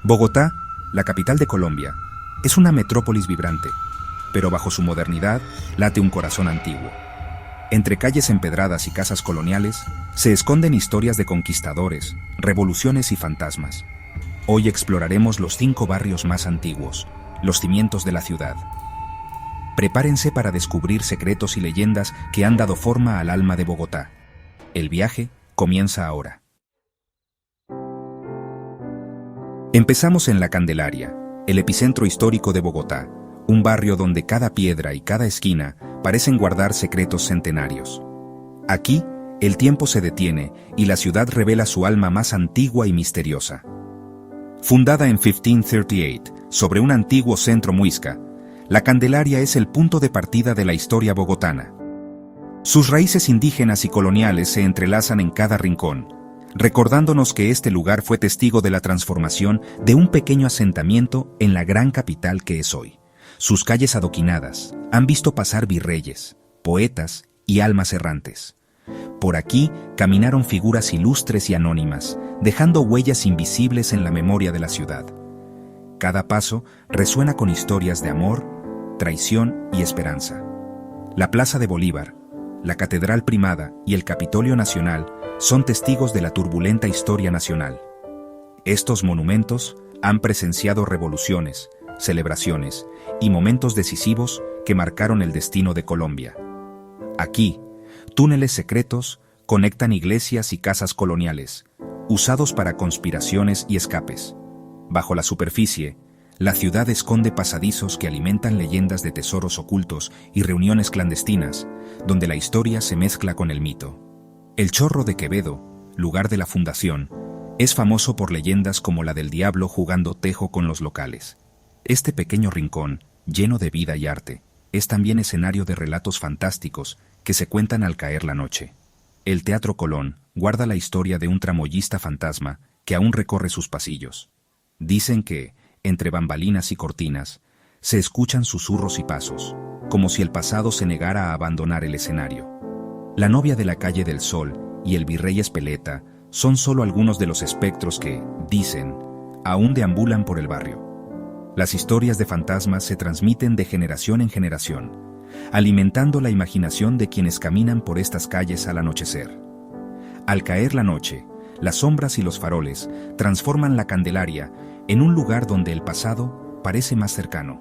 Bogotá, la capital de Colombia, es una metrópolis vibrante, pero bajo su modernidad late un corazón antiguo. Entre calles empedradas y casas coloniales se esconden historias de conquistadores, revoluciones y fantasmas. Hoy exploraremos los 5 barrios más antiguos, los cimientos de la ciudad. Prepárense para descubrir secretos y leyendas que han dado forma al alma de Bogotá. El viaje comienza ahora. Empezamos en La Candelaria, el epicentro histórico de Bogotá, un barrio donde cada piedra y cada esquina parecen guardar secretos centenarios. Aquí, el tiempo se detiene y la ciudad revela su alma más antigua y misteriosa. Fundada en 1538, sobre un antiguo centro muisca, La Candelaria es el punto de partida de la historia bogotana. Sus raíces indígenas y coloniales se entrelazan en cada rincón, recordándonos que este lugar fue testigo de la transformación de un pequeño asentamiento en la gran capital que es hoy. Sus calles adoquinadas han visto pasar virreyes, poetas y almas errantes. Por aquí caminaron figuras ilustres y anónimas, dejando huellas invisibles en la memoria de la ciudad. Cada paso resuena con historias de amor, traición y esperanza. La Plaza de Bolívar, la Catedral Primada y el Capitolio Nacional son testigos de la turbulenta historia nacional. Estos monumentos han presenciado revoluciones, celebraciones y momentos decisivos que marcaron el destino de Colombia. Aquí, túneles secretos conectan iglesias y casas coloniales, usados para conspiraciones y escapes. Bajo la superficie, la ciudad esconde pasadizos que alimentan leyendas de tesoros ocultos y reuniones clandestinas, donde la historia se mezcla con el mito. El Chorro de Quevedo, lugar de la fundación, es famoso por leyendas como la del diablo jugando tejo con los locales. Este pequeño rincón, lleno de vida y arte, es también escenario de relatos fantásticos que se cuentan al caer la noche. El Teatro Colón guarda la historia de un tramoyista fantasma que aún recorre sus pasillos. Dicen que, entre bambalinas y cortinas, se escuchan susurros y pasos, como si el pasado se negara a abandonar el escenario. La novia de la calle del Sol y el virrey Espeleta son solo algunos de los espectros que, dicen, aún deambulan por el barrio. Las historias de fantasmas se transmiten de generación en generación, alimentando la imaginación de quienes caminan por estas calles al anochecer. Al caer la noche, las sombras y los faroles transforman La Candelaria en un lugar donde el pasado parece más cercano.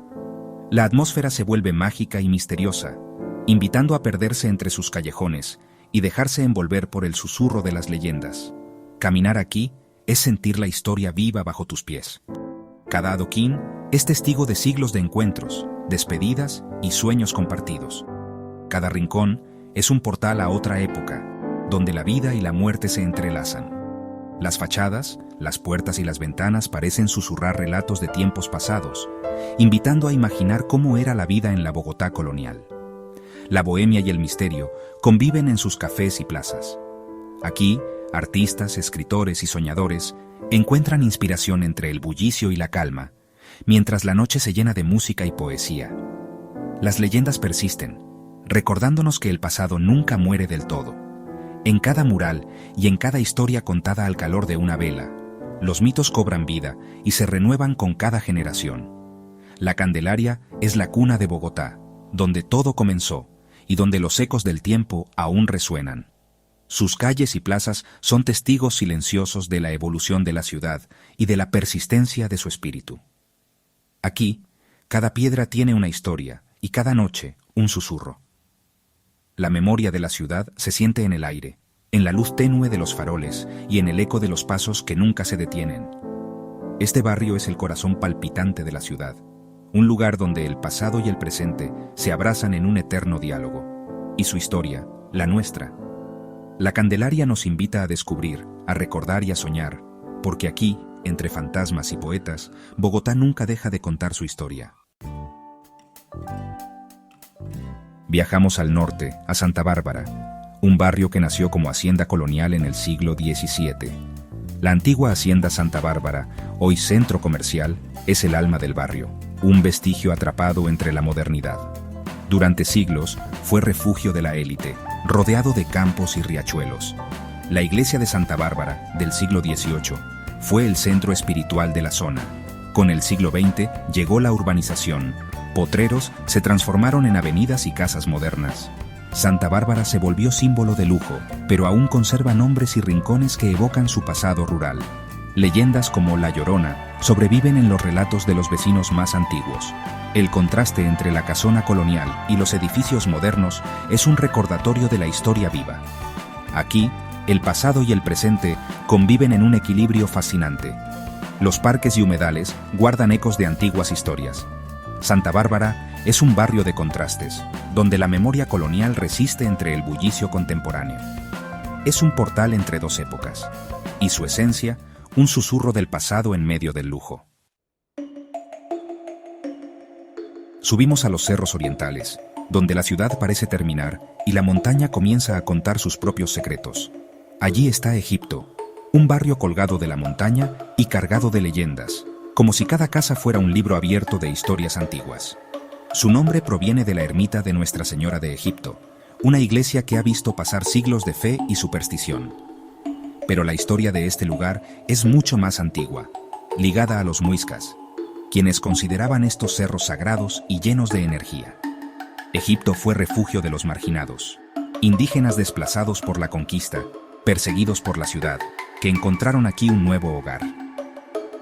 La atmósfera se vuelve mágica y misteriosa, invitando a perderse entre sus callejones y dejarse envolver por el susurro de las leyendas. Caminar aquí es sentir la historia viva bajo tus pies. Cada adoquín es testigo de siglos de encuentros, despedidas y sueños compartidos. Cada rincón es un portal a otra época, donde la vida y la muerte se entrelazan. Las fachadas, las puertas y las ventanas parecen susurrar relatos de tiempos pasados, invitando a imaginar cómo era la vida en la Bogotá colonial. La bohemia y el misterio conviven en sus cafés y plazas. Aquí, artistas, escritores y soñadores encuentran inspiración entre el bullicio y la calma, mientras la noche se llena de música y poesía. Las leyendas persisten, recordándonos que el pasado nunca muere del todo. En cada mural y en cada historia contada al calor de una vela, los mitos cobran vida y se renuevan con cada generación. La Candelaria es la cuna de Bogotá, donde todo comenzó y donde los ecos del tiempo aún resuenan. Sus calles y plazas son testigos silenciosos de la evolución de la ciudad y de la persistencia de su espíritu. Aquí, cada piedra tiene una historia y cada noche un susurro. La memoria de la ciudad se siente en el aire, en la luz tenue de los faroles y en el eco de los pasos que nunca se detienen. Este barrio es el corazón palpitante de la ciudad, un lugar donde el pasado y el presente se abrazan en un eterno diálogo, y su historia, la nuestra. La Candelaria nos invita a descubrir, a recordar y a soñar, porque aquí, entre fantasmas y poetas, Bogotá nunca deja de contar su historia. Viajamos al norte, a Santa Bárbara, un barrio que nació como hacienda colonial en el siglo XVII. La antigua hacienda Santa Bárbara, hoy centro comercial, es el alma del barrio, un vestigio atrapado entre la modernidad. Durante siglos fue refugio de la élite, rodeado de campos y riachuelos. La iglesia de Santa Bárbara, del siglo XVIII, fue el centro espiritual de la zona. Con el siglo XX llegó la urbanización. Potreros se transformaron en avenidas y casas modernas. Santa Bárbara se volvió símbolo de lujo, pero aún conserva nombres y rincones que evocan su pasado rural. Leyendas como La Llorona sobreviven en los relatos de los vecinos más antiguos. El contraste entre la casona colonial y los edificios modernos es un recordatorio de la historia viva. Aquí, el pasado y el presente conviven en un equilibrio fascinante. Los parques y humedales guardan ecos de antiguas historias. Santa Bárbara es un barrio de contrastes, donde la memoria colonial resiste entre el bullicio contemporáneo. Es un portal entre dos épocas, y su esencia, un susurro del pasado en medio del lujo. Subimos a los cerros orientales, donde la ciudad parece terminar y la montaña comienza a contar sus propios secretos. Allí está Egipto, un barrio colgado de la montaña y cargado de leyendas, como si cada casa fuera un libro abierto de historias antiguas. Su nombre proviene de la ermita de Nuestra Señora de Egipto, una iglesia que ha visto pasar siglos de fe y superstición. Pero la historia de este lugar es mucho más antigua, ligada a los muiscas, quienes consideraban estos cerros sagrados y llenos de energía. Egipto fue refugio de los marginados, indígenas desplazados por la conquista, perseguidos por la ciudad, que encontraron aquí un nuevo hogar.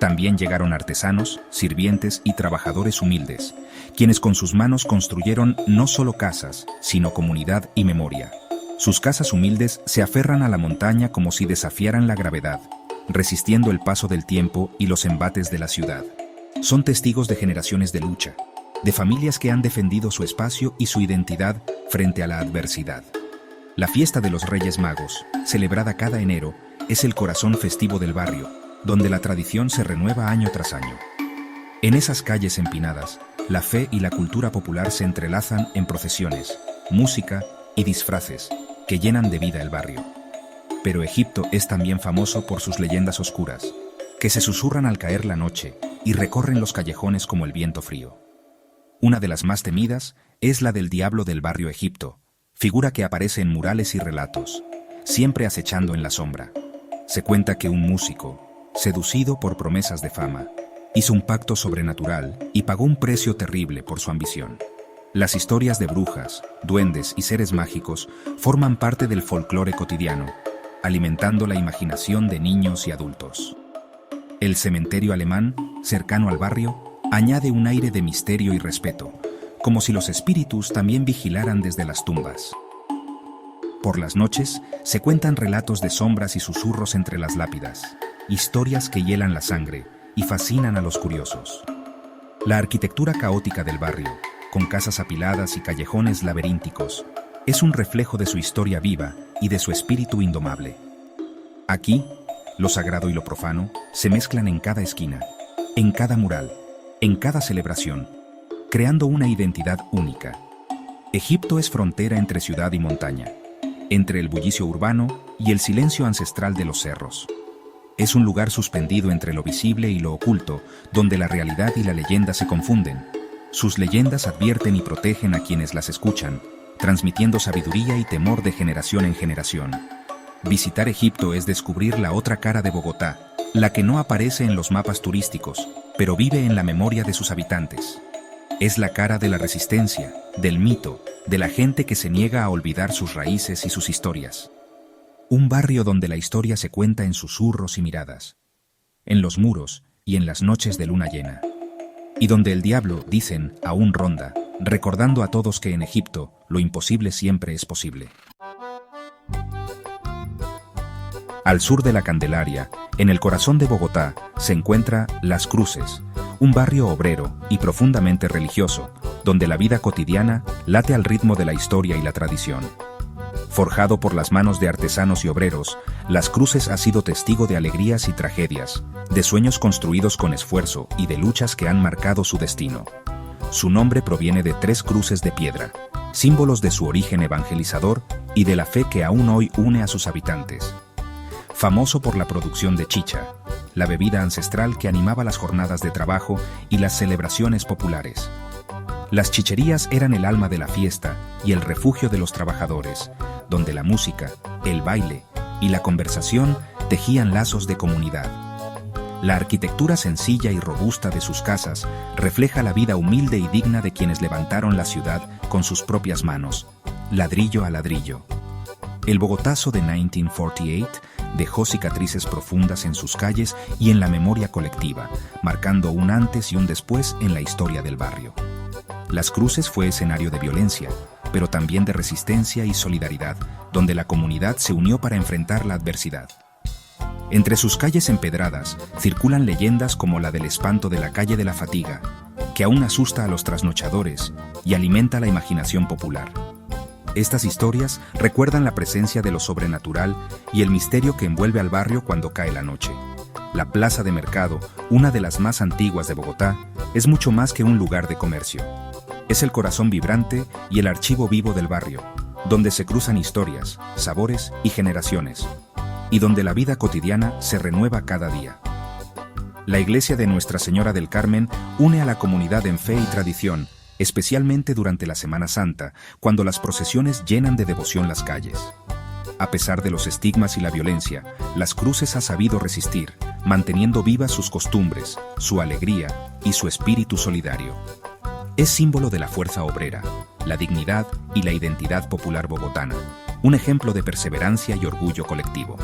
También llegaron artesanos, sirvientes y trabajadores humildes, quienes con sus manos construyeron no solo casas, sino comunidad y memoria. Sus casas humildes se aferran a la montaña como si desafiaran la gravedad, resistiendo el paso del tiempo y los embates de la ciudad. Son testigos de generaciones de lucha, de familias que han defendido su espacio y su identidad frente a la adversidad. La fiesta de los Reyes Magos, celebrada cada enero, es el corazón festivo del barrio, donde la tradición se renueva año tras año. En esas calles empinadas, la fe y la cultura popular se entrelazan en procesiones, música y disfraces que llenan de vida el barrio. Pero Egipto es también famoso por sus leyendas oscuras, que se susurran al caer la noche y recorren los callejones como el viento frío. Una de las más temidas es la del diablo del barrio Egipto, figura que aparece en murales y relatos, siempre acechando en la sombra. Se cuenta que un músico, seducido por promesas de fama, hizo un pacto sobrenatural y pagó un precio terrible por su ambición. Las historias de brujas, duendes y seres mágicos forman parte del folclore cotidiano, alimentando la imaginación de niños y adultos. El cementerio alemán, cercano al barrio, añade un aire de misterio y respeto, como si los espíritus también vigilaran desde las tumbas. Por las noches, se cuentan relatos de sombras y susurros entre las lápidas, historias que hielan la sangre y fascinan a los curiosos. La arquitectura caótica del barrio, con casas apiladas y callejones laberínticos, es un reflejo de su historia viva y de su espíritu indomable. Aquí, lo sagrado y lo profano se mezclan en cada esquina, en cada mural, en cada celebración, creando una identidad única. Egipto es frontera entre ciudad y montaña, entre el bullicio urbano y el silencio ancestral de los cerros. Es un lugar suspendido entre lo visible y lo oculto, donde la realidad y la leyenda se confunden. Sus leyendas advierten y protegen a quienes las escuchan, transmitiendo sabiduría y temor de generación en generación. Visitar Egipto es descubrir la otra cara de Bogotá, la que no aparece en los mapas turísticos, pero vive en la memoria de sus habitantes. Es la cara de la resistencia, del mito, de la gente que se niega a olvidar sus raíces y sus historias. Un barrio donde la historia se cuenta en susurros y miradas, en los muros y en las noches de luna llena. Y donde el diablo, dicen, aún ronda, recordando a todos que en Egipto lo imposible siempre es posible. Al sur de la Candelaria, en el corazón de Bogotá, se encuentra Las Cruces, un barrio obrero y profundamente religioso, donde la vida cotidiana late al ritmo de la historia y la tradición. Forjado por las manos de artesanos y obreros, Las Cruces ha sido testigo de alegrías y tragedias, de sueños construidos con esfuerzo y de luchas que han marcado su destino. Su nombre proviene de 3 cruces de piedra, símbolos de su origen evangelizador y de la fe que aún hoy une a sus habitantes. Famoso por la producción de chicha, la bebida ancestral que animaba las jornadas de trabajo y las celebraciones populares. Las chicherías eran el alma de la fiesta y el refugio de los trabajadores, donde la música, el baile y la conversación tejían lazos de comunidad. La arquitectura sencilla y robusta de sus casas refleja la vida humilde y digna de quienes levantaron la ciudad con sus propias manos, ladrillo a ladrillo. El Bogotazo de 1948 dejó cicatrices profundas en sus calles y en la memoria colectiva, marcando un antes y un después en la historia del barrio. Las Cruces fue escenario de violencia, pero también de resistencia y solidaridad, donde la comunidad se unió para enfrentar la adversidad. Entre sus calles empedradas circulan leyendas como la del espanto de la calle de la Fatiga, que aún asusta a los trasnochadores y alimenta la imaginación popular. Estas historias recuerdan la presencia de lo sobrenatural y el misterio que envuelve al barrio cuando cae la noche. La Plaza de Mercado, una de las más antiguas de Bogotá, es mucho más que un lugar de comercio. Es el corazón vibrante y el archivo vivo del barrio, donde se cruzan historias, sabores y generaciones, y donde la vida cotidiana se renueva cada día. La iglesia de Nuestra Señora del Carmen une a la comunidad en fe y tradición, especialmente durante la Semana Santa, cuando las procesiones llenan de devoción las calles. A pesar de los estigmas y la violencia, Las Cruces ha sabido resistir, manteniendo vivas sus costumbres, su alegría y su espíritu solidario. Es símbolo de la fuerza obrera, la dignidad y la identidad popular bogotana, un ejemplo de perseverancia y orgullo colectivo.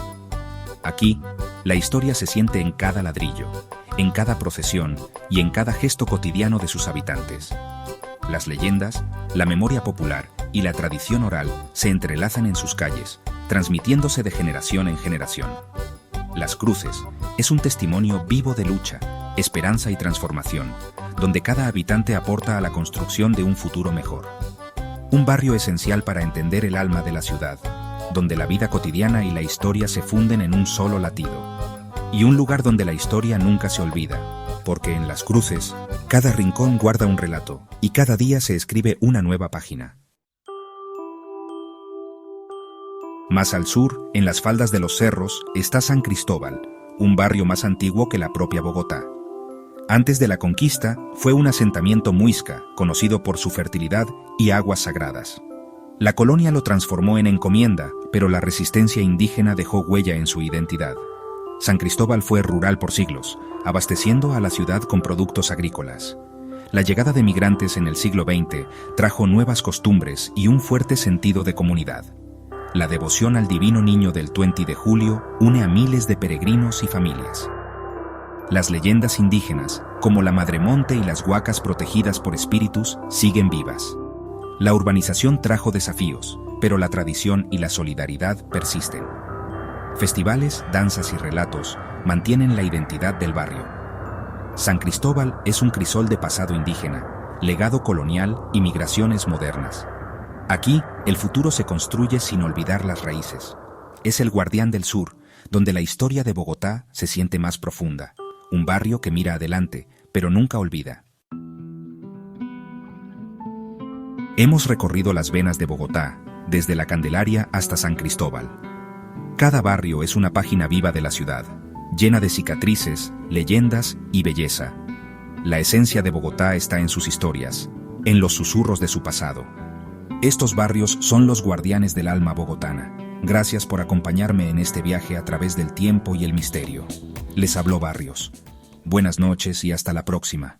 Aquí, la historia se siente en cada ladrillo, en cada procesión y en cada gesto cotidiano de sus habitantes. Las leyendas, la memoria popular y la tradición oral se entrelazan en sus calles, transmitiéndose de generación en generación. Las Cruces es un testimonio vivo de lucha, esperanza y transformación, donde cada habitante aporta a la construcción de un futuro mejor. Un barrio esencial para entender el alma de la ciudad, donde la vida cotidiana y la historia se funden en un solo latido. Y un lugar donde la historia nunca se olvida, porque en Las Cruces, cada rincón guarda un relato y cada día se escribe una nueva página. Más al sur, en las faldas de los cerros, está San Cristóbal, un barrio más antiguo que la propia Bogotá. Antes de la conquista, fue un asentamiento muisca, conocido por su fertilidad y aguas sagradas. La colonia lo transformó en encomienda, pero la resistencia indígena dejó huella en su identidad. San Cristóbal fue rural por siglos, abasteciendo a la ciudad con productos agrícolas. La llegada de migrantes en el siglo XX trajo nuevas costumbres y un fuerte sentido de comunidad. La devoción al Divino Niño del 20 de julio une a miles de peregrinos y familias. Las leyendas indígenas, como la Madremonte y las huacas protegidas por espíritus, siguen vivas. La urbanización trajo desafíos, pero la tradición y la solidaridad persisten. Festivales, danzas y relatos mantienen la identidad del barrio. San Cristóbal es un crisol de pasado indígena, legado colonial y migraciones modernas. Aquí, el futuro se construye sin olvidar las raíces. Es el guardián del sur, donde la historia de Bogotá se siente más profunda. Un barrio que mira adelante, pero nunca olvida. Hemos recorrido las venas de Bogotá, desde la Candelaria hasta San Cristóbal. Cada barrio es una página viva de la ciudad, llena de cicatrices, leyendas y belleza. La esencia de Bogotá está en sus historias, en los susurros de su pasado. Estos barrios son los guardianes del alma bogotana. Gracias por acompañarme en este viaje a través del tiempo y el misterio. Les habló Barrios. Buenas noches y hasta la próxima.